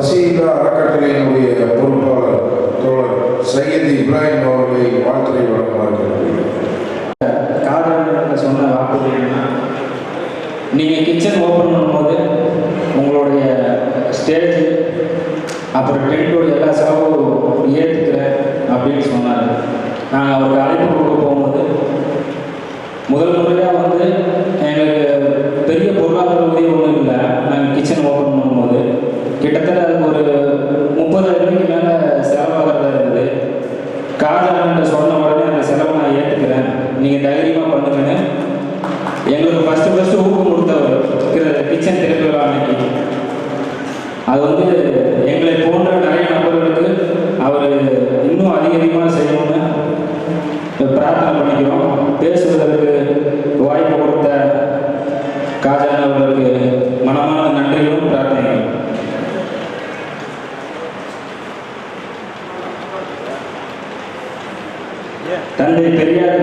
பசியில்லா அறக்கட்டளையினுடைய பொறுப்பாளர் தோழர் சையத் இப்ராஹிம் அவர்களை வாழ்த்துறை வழங்குமாறு காதல் சொன்ன வாக்குறுதி என்னன்னா, நீங்கள் கிச்சன் ஓப்பன் பண்ணும்போது உங்களுடைய ஸ்டேஜ் அப்புறம் டென்ட்டோட எல்லா செலவும் ஏற்றுக்கிறேன் அப்படின்னு சொன்னார். நாங்கள் அவருக்கு அழைப்பு கொடுக்க போகும்போது முதல் முறையாக வந்து எங்களுக்கு பெரிய பொருளாதார உதவி ஒன்றும் இல்லை. நாங்கள் கிச்சன் ஓப்பன் பண்ணும்போது கிட்டத்தட்ட அதுக்கு ஒரு 30,000 ரூபாய்க்கு மேலே செலவாகிறதா இருந்தது. காதல் சொன்ன உடனே அந்த செலவை நான் ஏற்றுக்கிறேன், நீங்கள் தைரியமாக பண்ணுங்கன்னு எங்களுக்கு ஃபஸ்ட்டு ஊக்கம் கொடுத்தவர் கிச்சன் திறப்பு விழா அன்னைக்கு. அது வந்து எங்களை போன்ற நிறைய நபர்களுக்கு அவர் இன்னும் அதிகமாக செய்யணும்னு பிரார்த்தனை பண்ணிக்கிறோம். பேசுவதற்கு வாய்ப்பு கொடுத்த காஜல் அவர்களுக்கு மனமான நன்றிகளும் பிரார்த்தனைகளும். தந்தை பெரியார்